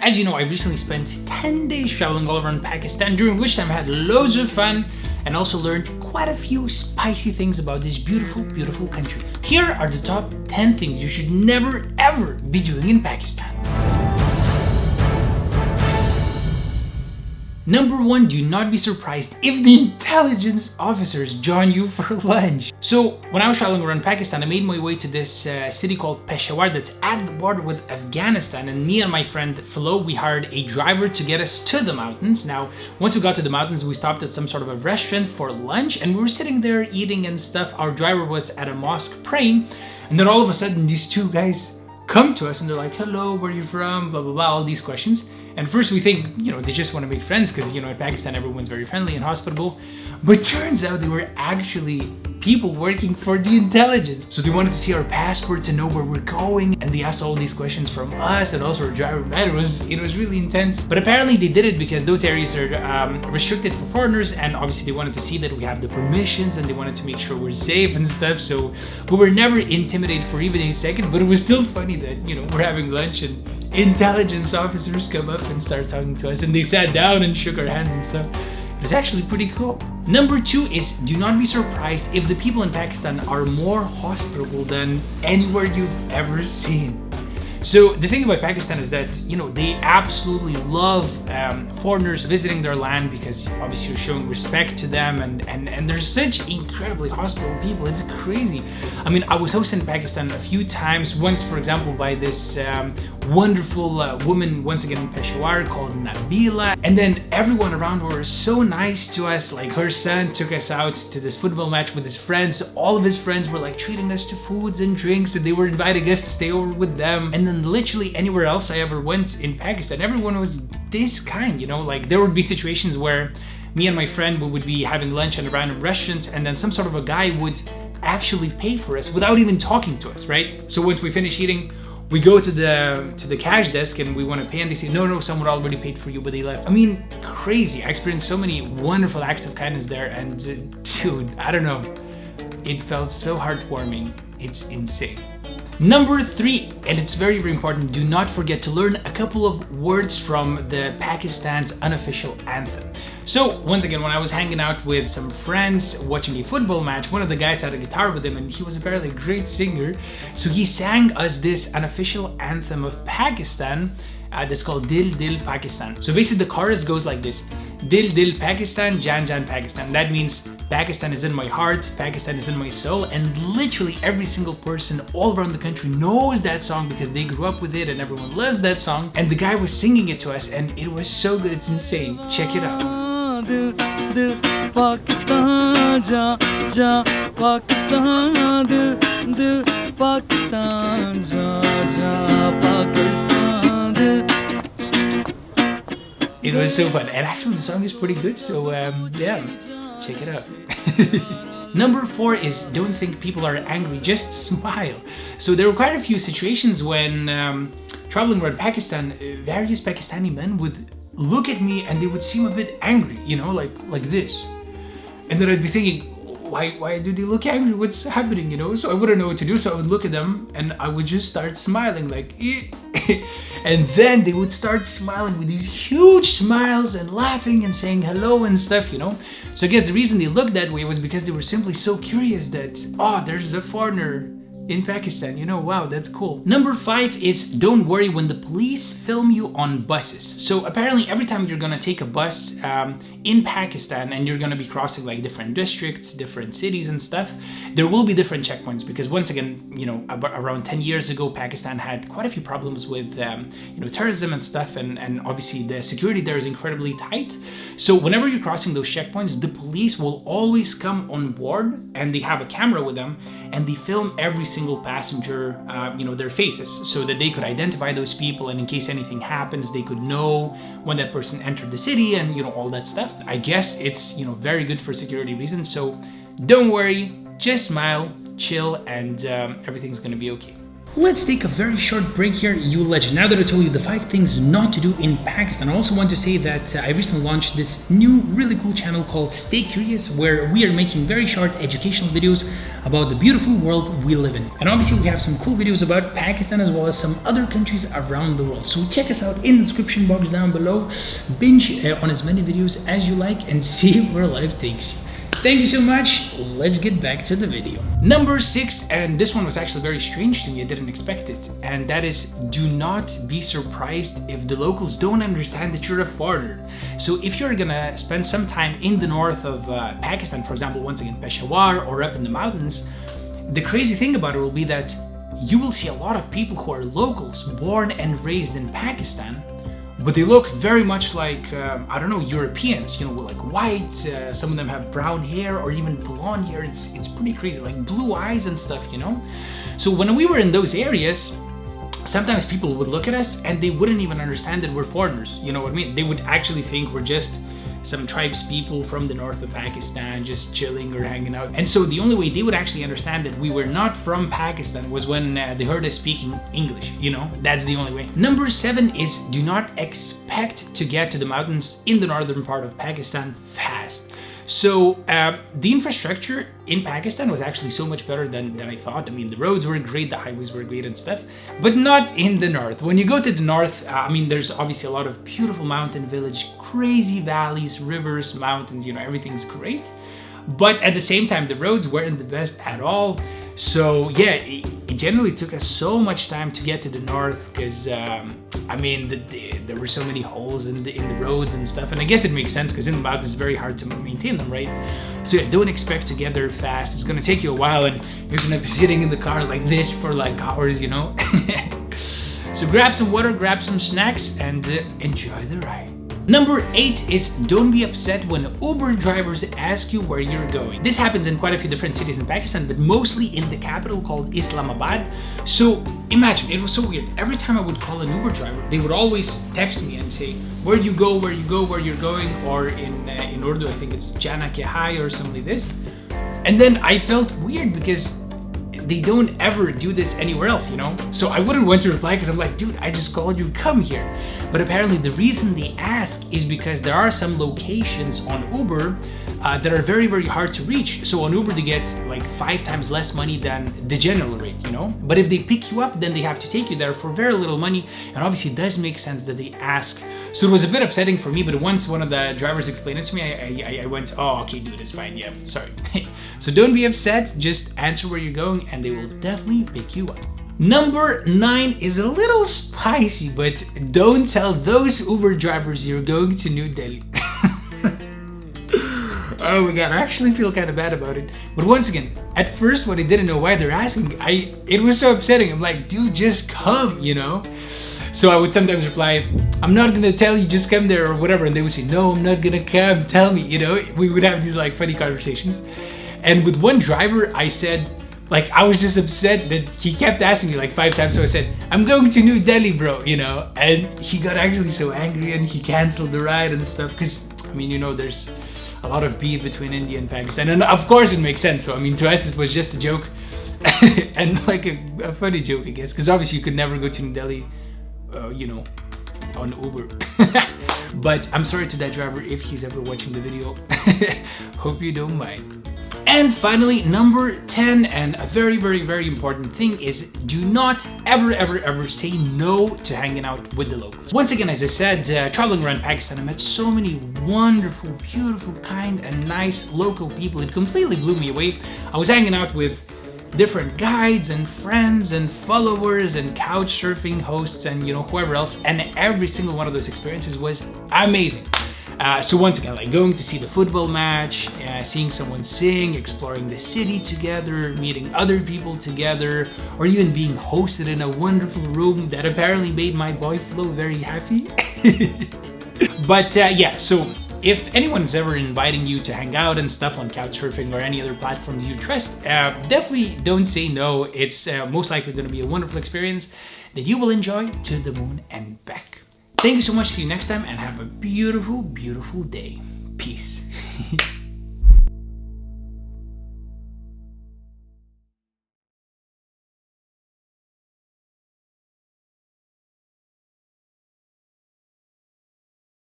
As you know, I recently spent 10 days traveling all around Pakistan, during which time I had loads of fun and also learned quite a few spicy things about this beautiful, beautiful country. Here are the top 10 things you should never ever be doing in Pakistan. Number 1, do not be surprised if the intelligence officers join you for lunch. So when I was traveling around Pakistan, I made my way to this city called Peshawar that's at the border with Afghanistan, and me and my friend Flo, we hired a driver to get us to the mountains. Now, once we got to the mountains, we stopped at some sort of a restaurant for lunch, and we were sitting there eating and stuff. Our driver was at a mosque praying, and then all of a sudden these two guys come to us and they're like, hello, where are you from, blah blah blah, all these questions. And first we think, they just want to make friends because, in Pakistan everyone's very friendly and hospitable. But turns out they were actually people working for the intelligence. So they wanted to see our passports and know where we're going, and they asked all these questions from us and also our driver. Man, it was really intense. But apparently they did it because those areas are restricted for foreigners, and obviously they wanted to see that we have the permissions and they wanted to make sure we're safe and stuff. So we were never intimidated for even a second, but it was still funny that, we're having lunch and intelligence officers come up and start talking to us, and they sat down and shook our hands and stuff. It was actually pretty cool. Number 2 is, do not be surprised if the people in Pakistan are more hospitable than anywhere you've ever seen. So the thing about Pakistan is that, they absolutely love foreigners visiting their land because obviously you're showing respect to them, and they're such incredibly hospitable people. It's crazy. I mean, I was hosted in Pakistan a few times. Once, for example, by this wonderful woman, once again in Peshawar, called Nabila. And then everyone around her was so nice to us. Like, her son took us out to this football match with his friends. All of his friends were like treating us to foods and drinks, and they were inviting us to stay over with them. And then literally anywhere else I ever went in Pakistan, everyone was this kind, like there would be situations where me and my friend would be having lunch at a random restaurant, and then some sort of a guy would actually pay for us without even talking to us, right? So once we finish eating, we go to the cash desk and we want to pay, and they say, no, someone already paid for you, but they left. I mean, crazy. I experienced so many wonderful acts of kindness there, and dude, I don't know. It felt so heartwarming. It's insane. Number 3, and it's very, very important, do not forget to learn a couple of words from the Pakistan's unofficial anthem. So once again, when I was hanging out with some friends watching a football match, one of the guys had a guitar with him, and he was apparently a great singer. So he sang us this unofficial anthem of Pakistan that's called Dil Dil Pakistan. So basically the chorus goes like this: Dil Dil Pakistan, Jan Jan Pakistan. That means Pakistan is in my heart, Pakistan is in my soul, and literally every single person all around the country knows that song because they grew up with it and everyone loves that song. And the guy was singing it to us, and it was so good, it's insane. Check it out. Dil, dil, Pakistan, ja, ja, Pakistan, dil, dil, Pakistan, ja, ja, Pakistan, dil. It was so fun, and actually the song is pretty good, so yeah. Check it out. Number 4 is, don't think people are angry, just smile. So there were quite a few situations when traveling around Pakistan, various Pakistani men would look at me and they would seem a bit angry, like this. And then I'd be thinking, why do they look angry? What's happening, So I wouldn't know what to do, so I would look at them and I would just start smiling like, and then they would start smiling with these huge smiles and laughing and saying hello and stuff, So I guess the reason they looked that way was because they were simply so curious that, oh, there's a foreigner in Pakistan, wow, that's cool. Number 5 is, don't worry when the police film you on buses. So apparently every time you're gonna take a bus in Pakistan and you're gonna be crossing like different districts, different cities and stuff, there will be different checkpoints because once again, around 10 years ago, Pakistan had quite a few problems with terrorism and stuff, and obviously the security there is incredibly tight. So whenever you're crossing those checkpoints, the police will always come on board, and they have a camera with them, and they film every single passenger, their faces, so that they could identify those people, and in case anything happens, they could know when that person entered the city and all that stuff. I guess it's very good for security reasons. So don't worry, just smile, chill, and everything's gonna be okay. let's take a very short break here, you legend. Now that I told you the 5 things not to do in Pakistan, I also want to say that I recently launched this new really cool channel called Stay Curious, where we are making very short educational videos about the beautiful world we live in. And obviously we have some cool videos about Pakistan as well as some other countries around the world. So check us out in the description box down below. Binge on as many videos as you like and see where life takes you. Thank you so much. Let's get back to the video. Number 6, and this one was actually very strange to me. I didn't expect it. And that is, do not be surprised if the locals don't understand that you're a foreigner. So if you're gonna spend some time in the north of Pakistan, for example, once again, Peshawar or up in the mountains, the crazy thing about it will be that you will see a lot of people who are locals, born and raised in Pakistan, but they look very much like, I don't know, Europeans, you know, like white, some of them have brown hair or even blonde hair. It's pretty crazy, like blue eyes and stuff, you know? So when we were in those areas, sometimes people would look at us and they wouldn't even understand that we're foreigners, you know what I mean? They would actually think we're just some tribes people from the north of Pakistan just chilling or hanging out. And so the only way they would actually understand that we were not from Pakistan was when they heard us speaking English, you know? That's the only way. Number 7 is, do not expect to get to the mountains in the northern part of Pakistan fast. So the infrastructure in Pakistan was actually so much better than I thought. I mean, the roads were great, the highways were great and stuff, but not in the north. When you go to the north, I mean, there's obviously a lot of beautiful mountain village, crazy valleys, rivers, mountains, you know, everything's great. But at the same time, the roads weren't the best at all. So yeah, it generally took us so much time to get to the north because I mean, there were so many holes in the roads and stuff. And I guess it makes sense because in the mountains it's very hard to maintain them, right? So yeah, don't expect to get there fast. It's gonna take you a while and you're gonna be sitting in the car like this for like hours, you know? So grab some water, grab some snacks and enjoy the ride. Number 8 is, don't be upset when Uber drivers ask you where you're going. This happens in quite a few different cities in Pakistan, but mostly in the capital called Islamabad. So imagine, it was so weird. Every time I would call an Uber driver, they would always text me and say, where you go, where you go, where you're going, or in Urdu, I think it's Jana ke hai or something like this. And then I felt weird because they don't ever do this anywhere else, you know? So I wouldn't want to reply because I'm like, dude, I just called you, come here. But apparently the reason they ask is because there are some locations on Uber that are very, very hard to reach. So on Uber, they get like 5 times less money than the general rate, you know? But if they pick you up, then they have to take you there for very little money. And obviously it does make sense that they ask. So it was a bit upsetting for me, but once one of the drivers explained it to me, I went, oh, okay, dude, it's fine, yeah, sorry. So don't be upset, just answer where you're going and they will definitely pick you up. Number 9 is a little spicy, but don't tell those Uber drivers you're going to New Delhi. Oh my god, I actually feel kind of bad about it. But once again, at first when I didn't know why they're asking, it was so upsetting. I'm like, dude, just come, you know? So I would sometimes reply, I'm not gonna tell you, just come there or whatever. And they would say, no, I'm not gonna come, tell me, you know? We would have these like funny conversations. And with one driver, I said, like, I was just upset that he kept asking me like 5 times. So I said, I'm going to New Delhi, bro, you know? And he got actually so angry and he canceled the ride and stuff. Cause I mean, you know, there's a lot of beef between India and Pakistan. And of course it makes sense. So I mean, to us, it was just a joke. And like a funny joke, I guess. Cause obviously you could never go to New Delhi, you know, on Uber. But I'm sorry to that driver if he's ever watching the video. Hope you don't mind. And finally, number 10, and a very, very, very important thing is, do not ever say no to hanging out with the locals. Once again, as I said, traveling around Pakistan, I met so many wonderful, beautiful, kind, and nice local people. It completely blew me away. I was hanging out with different guides and friends and followers and couch surfing hosts and, you know, whoever else, and every single one of those experiences was amazing. So once again, like going to see the football match, seeing someone sing, exploring the city together, meeting other people together, or even being hosted in a wonderful room that apparently made my boy Flo very happy. But yeah, so if anyone's ever inviting you to hang out and stuff on Couchsurfing or any other platforms you trust, definitely don't say no. It's most likely going to be a wonderful experience that you will enjoy to the moon and back. Thank you so much. See you next time and have a beautiful, beautiful day. Peace.